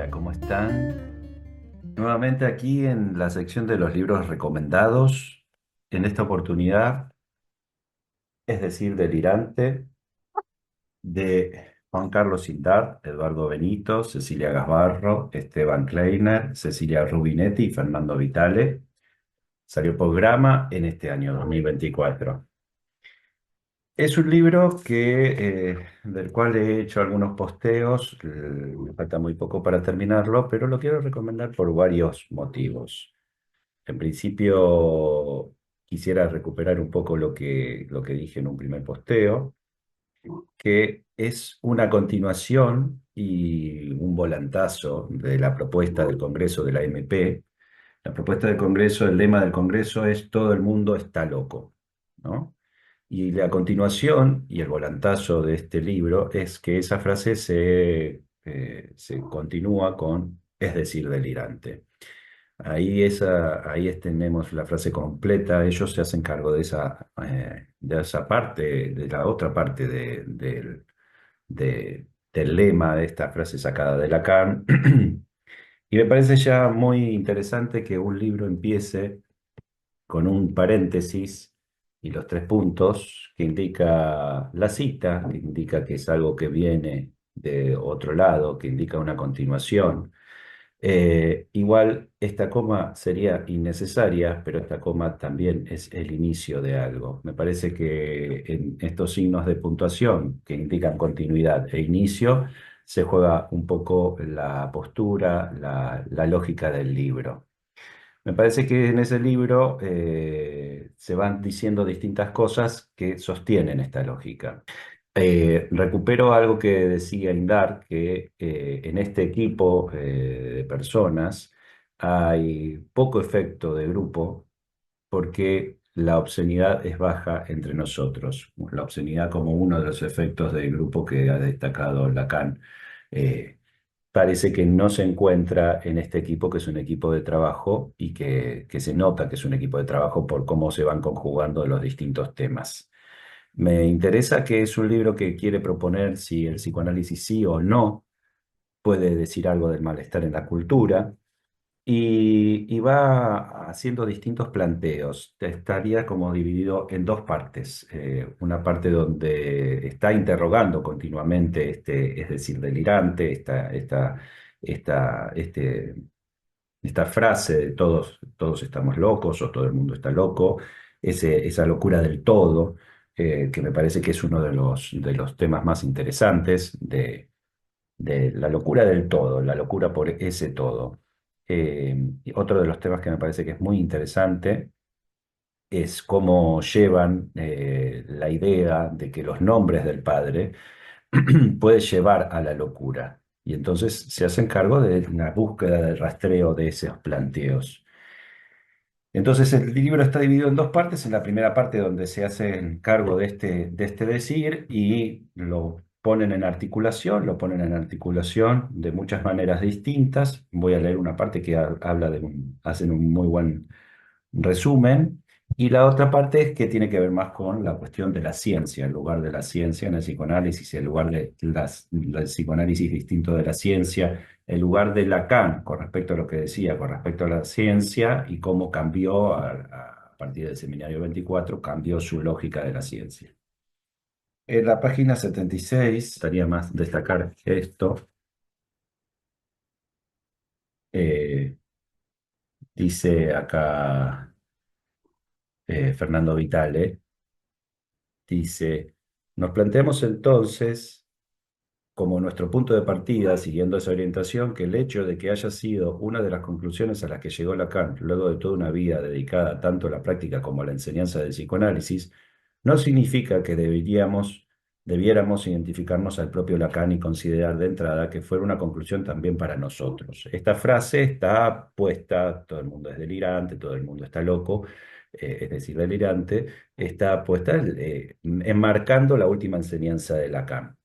Hola, ¿cómo están? Nuevamente aquí en la sección de los libros recomendados. En esta oportunidad, es decir, Delirante, de Juan Carlos Sindart, Eduardo Benito, Cecilia Gasbarro, Esteban Kleiner, Cecilia Rubinetti y Fernando Vitale. Salió por Grama en este año 2024. Es un libro del cual he hecho algunos posteos, me falta muy poco para terminarlo, pero lo quiero recomendar por varios motivos. En principio, quisiera recuperar un poco lo que dije en un primer posteo, que es una continuación y un volantazo de la propuesta del Congreso de la AMP. La propuesta del Congreso, el lema del Congreso es todo el mundo está loco, ¿no? Y la continuación y el volantazo de este libro es que esa frase se continúa con es decir, delirante. Tenemos la frase completa, ellos se hacen cargo de esa parte, de la otra parte del lema de esta frase sacada de Lacan. Y me parece ya muy interesante que un libro empiece con un paréntesis y los tres puntos que indica la cita, que indica que es algo que viene de otro lado, que indica una continuación. Igual esta coma sería innecesaria, pero esta coma también es el inicio de algo. Me parece que en estos signos de puntuación que indican continuidad e inicio, se juega un poco la postura, la lógica del libro. Me parece que en ese libro se van diciendo distintas cosas que sostienen esta lógica. Recupero algo que decía Indar, que en este equipo de personas hay poco efecto de grupo porque la obscenidad es baja entre nosotros. La obscenidad como uno de los efectos del grupo que ha destacado Lacan. Eh, Parece que no se encuentra en este equipo, que es un equipo de trabajo y que se nota que es un equipo de trabajo por cómo se van conjugando los distintos temas. Me interesa que es un libro que quiere proponer si el psicoanálisis sí o no puede decir algo del malestar en la cultura y va haciendo distintos planteos. Estaría como dividido en dos partes. Una parte donde está interrogando continuamente, es decir, delirante, esta frase de todos estamos locos o todo el mundo está loco, esa locura del todo, que me parece que es uno de los temas más interesantes de la locura del todo, la locura por ese todo. Y otro de los temas que me parece que es muy interesante es cómo llevan la idea de que los nombres del padre puede llevar a la locura. Y entonces se hacen cargo de la búsqueda del rastreo de esos planteos. Entonces el libro está dividido en dos partes. En la primera parte donde se hacen cargo de este decir y lo ponen en articulación de muchas maneras distintas. Voy a leer una parte que habla hacen un muy buen resumen. Y la otra parte es que tiene que ver más con la cuestión de la ciencia, el lugar de la ciencia en el psicoanálisis, el lugar del psicoanálisis distinto de la ciencia, el lugar de Lacan con respecto a lo que decía, con respecto a la ciencia y cómo cambió a partir del Seminario 24, cambió su lógica de la ciencia. En la página 76 estaría más destacar esto. eh, Dice acá Fernando Vitale. Dice, nos planteamos entonces, como nuestro punto de partida, siguiendo esa orientación, que el hecho de que haya sido una de las conclusiones a las que llegó Lacan, luego de toda una vida dedicada tanto a la práctica como a la enseñanza del psicoanálisis, no significa que debiéramos identificarnos al propio Lacan y considerar de entrada que fuera una conclusión también para nosotros. Esta frase está puesta, todo el mundo es delirante, todo el mundo está loco, es decir, delirante, está puesta enmarcando la última enseñanza de Lacan.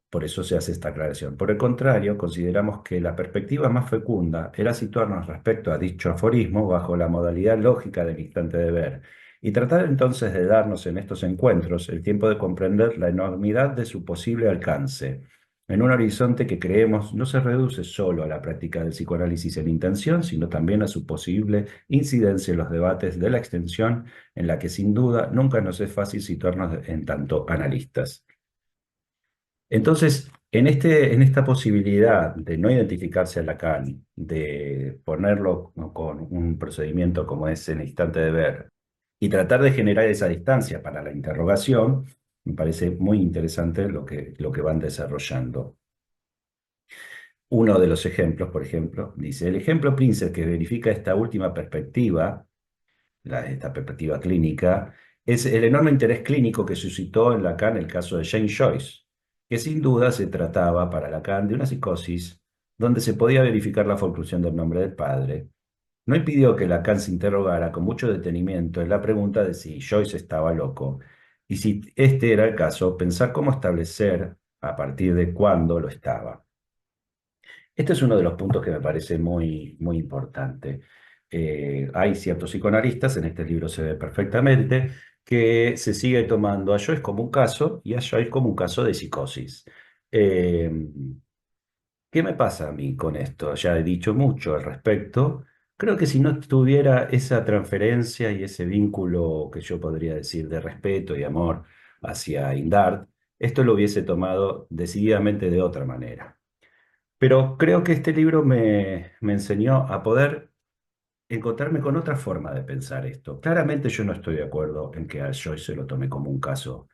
Por eso se hace esta aclaración. Por el contrario, consideramos que la perspectiva más fecunda era situarnos respecto a dicho aforismo bajo la modalidad lógica del instante de ver y tratar entonces de darnos en estos encuentros el tiempo de comprender la enormidad de su posible alcance en un horizonte que creemos no se reduce solo a la práctica del psicoanálisis en intención, sino también a su posible incidencia en los debates de la extensión, en la que sin duda nunca nos es fácil situarnos en tanto analistas. Entonces, en esta posibilidad de no identificarse a Lacan, de ponerlo con un procedimiento como es el instante de ver, y tratar de generar esa distancia para la interrogación, me parece muy interesante lo que van desarrollando. Uno de los ejemplos, por ejemplo, dice, el ejemplo Prince que verifica esta última perspectiva, esta perspectiva clínica, es el enorme interés clínico que suscitó en Lacan el caso de Jane Joyce, que sin duda se trataba para Lacan de una psicosis donde se podía verificar la formación del nombre del padre. No impidió que Lacan se interrogara con mucho detenimiento en la pregunta de si Joyce estaba loco, y si este era el caso, pensar cómo establecer a partir de cuándo lo estaba. Este es uno de los puntos que me parece muy importante. Hay ciertos psicoanalistas, en este libro se ve perfectamente, que se sigue tomando a Joyce como un caso y a Joyce como un caso de psicosis. Eh, ¿Qué me pasa a mí con esto? Ya he dicho mucho al respecto. Creo que si no tuviera esa transferencia y ese vínculo que yo podría decir de respeto y amor hacia Indart, esto lo hubiese tomado decididamente de otra manera. Pero creo que este libro me enseñó a poder encontrarme con otra forma de pensar esto. Claramente yo no estoy de acuerdo en que a Joyce se lo tome como un caso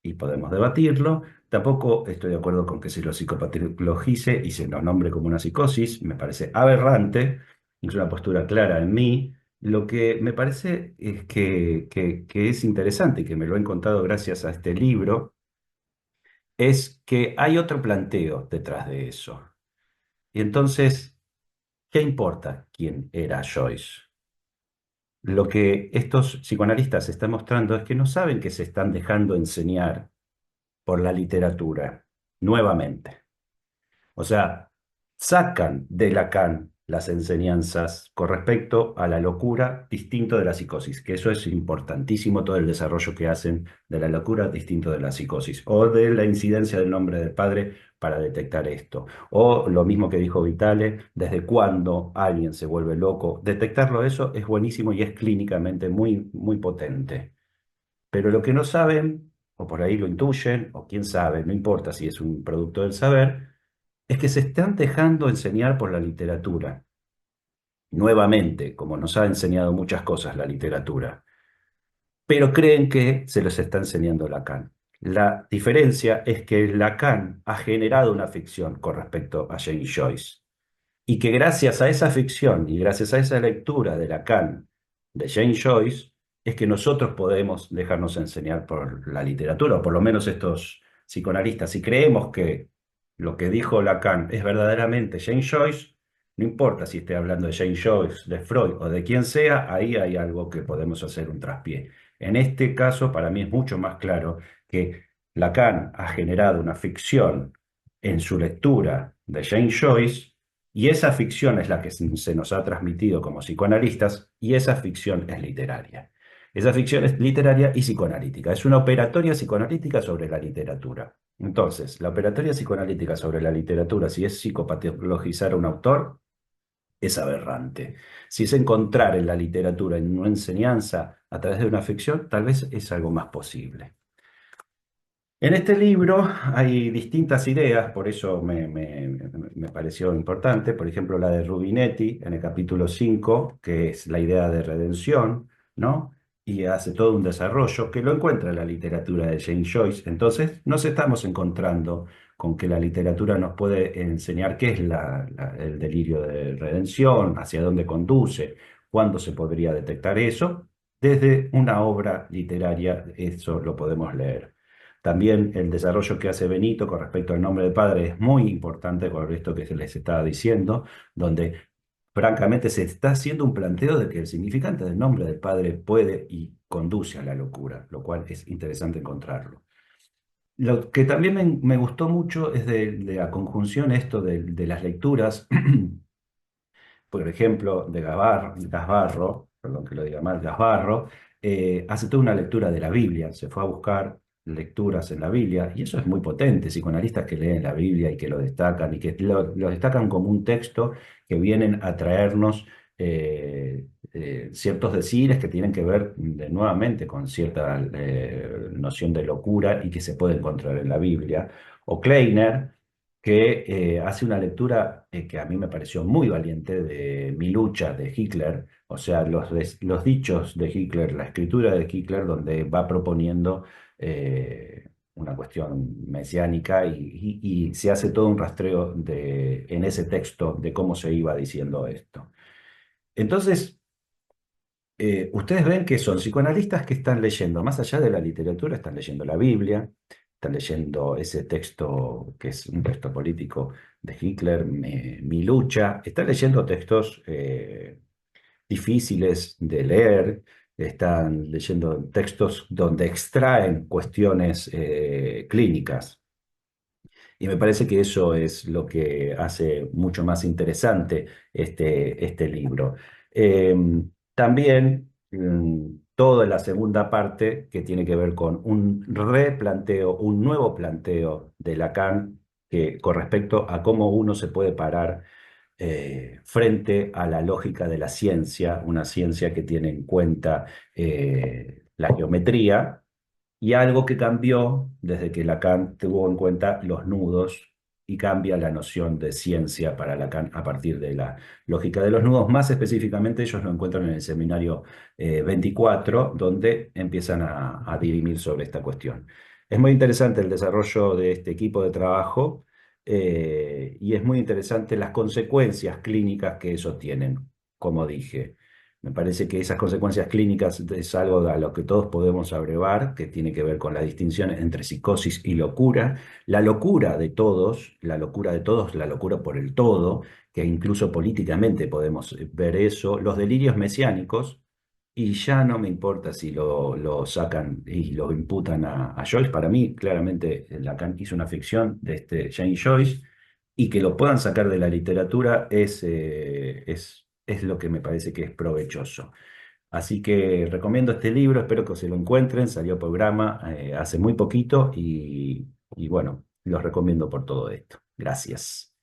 y podemos debatirlo. Tampoco estoy de acuerdo con que se lo psicopatologice y se lo nombre como una psicosis. Me parece aberrante, es una postura clara en mí. Lo que me parece es que es interesante y que me lo he encontrado gracias a este libro, es que hay otro planteo detrás de eso. Y entonces, ¿qué importa quién era Joyce? Lo que estos psicoanalistas están mostrando es que no saben que se están dejando enseñar por la literatura nuevamente. O sea, sacan de Lacan las enseñanzas con respecto a la locura distinto de la psicosis, que eso es importantísimo, todo el desarrollo que hacen de la locura distinto de la psicosis, o de la incidencia del nombre del padre para detectar esto, o lo mismo que dijo Vitale, desde cuándo alguien se vuelve loco, detectarlo eso es buenísimo y es clínicamente muy potente. Pero lo que no saben, o por ahí lo intuyen, o quién sabe, no importa si es un producto del saber, es que se están dejando enseñar por la literatura. Nuevamente, como nos ha enseñado muchas cosas la literatura, pero creen que se los está enseñando Lacan. La diferencia es que Lacan ha generado una ficción con respecto a Jane Joyce y que gracias a esa ficción y gracias a esa lectura de Lacan, de Jane Joyce, es que nosotros podemos dejarnos enseñar por la literatura, o por lo menos estos psicoanalistas. Si creemos que lo que dijo Lacan es verdaderamente Jane Joyce, no importa si esté hablando de Jane Joyce, de Freud o de quien sea, ahí hay algo que podemos hacer un traspié. En este caso, para mí es mucho más claro que Lacan ha generado una ficción en su lectura de Jane Joyce, y esa ficción es la que se nos ha transmitido como psicoanalistas, y esa ficción es literaria. Esa ficción es literaria y psicoanalítica. Es una operatoria psicoanalítica sobre la literatura. Entonces, la operatoria psicoanalítica sobre la literatura, si es psicopatologizar a un autor, es aberrante. Si es encontrar en la literatura, en una enseñanza a través de una ficción, tal vez es algo más posible. En este libro hay distintas ideas, por eso me pareció importante. Por ejemplo, la de Rubinetti en el capítulo 5, que es la idea de redención, ¿no? Y hace todo un desarrollo que lo encuentra en la literatura de James Joyce. Entonces, nos estamos encontrando con que la literatura nos puede enseñar qué es el delirio de redención, hacia dónde conduce, cuándo se podría detectar eso. Desde una obra literaria, eso lo podemos leer. También el desarrollo que hace Benito con respecto al nombre del padre es muy importante con esto que se les estaba diciendo, donde francamente se está haciendo un planteo de que el significante del nombre del padre puede y conduce a la locura, lo cual es interesante encontrarlo. Lo que también me gustó mucho es de la conjunción esto de las lecturas, por ejemplo, de Gasbarro, perdón que lo diga mal, Gasbarro, hace toda una lectura de la Biblia, se fue a buscar lecturas en la Biblia, y eso es muy potente, psicoanalistas que leen la Biblia y que lo destacan, y que lo destacan como un texto que vienen a traernos ciertos decires que tienen que ver nuevamente con cierta noción de locura y que se puede encontrar en la Biblia. O Kleiner, que hace una lectura que a mí me pareció muy valiente de Mi lucha de Hitler, o sea, los dichos de Hitler, la escritura de Hitler, donde va proponiendo una cuestión mesiánica y se hace todo un rastreo en ese texto de cómo se iba diciendo esto. Entonces, ustedes ven que son psicoanalistas que están leyendo, más allá de la literatura, están leyendo la Biblia, están leyendo ese texto que es un texto político de Hitler, Mi lucha, están leyendo textos difíciles de leer, están leyendo textos donde extraen cuestiones clínicas. Y me parece que eso es lo que hace mucho más interesante este libro. Eh, También toda la segunda parte que tiene que ver con un replanteo, un nuevo planteo de Lacan con respecto a cómo uno se puede parar frente a la lógica de la ciencia, una ciencia que tiene en cuenta la geometría y algo que cambió desde que Lacan tuvo en cuenta los nudos y cambia la noción de ciencia para Lacan a partir de la lógica de los nudos. Más específicamente, ellos lo encuentran en el seminario 24, donde empiezan a dirimir sobre esta cuestión. Es muy interesante el desarrollo de este equipo de trabajo y es muy interesante las consecuencias clínicas que eso tienen, como dije. Me parece que esas consecuencias clínicas es algo a lo que todos podemos abrevar, que tiene que ver con la distinción entre psicosis y locura. La locura de todos, la locura de todos, la locura por el todo, que incluso políticamente podemos ver eso, los delirios mesiánicos, y ya no me importa si lo sacan y lo imputan a Joyce. Para mí, claramente, Lacan hizo una ficción de este James Joyce, y que lo puedan sacar de la literatura es lo que me parece que es provechoso. Así que recomiendo este libro, espero que se lo encuentren, salió programa hace muy poquito y bueno, los recomiendo por todo esto. Gracias.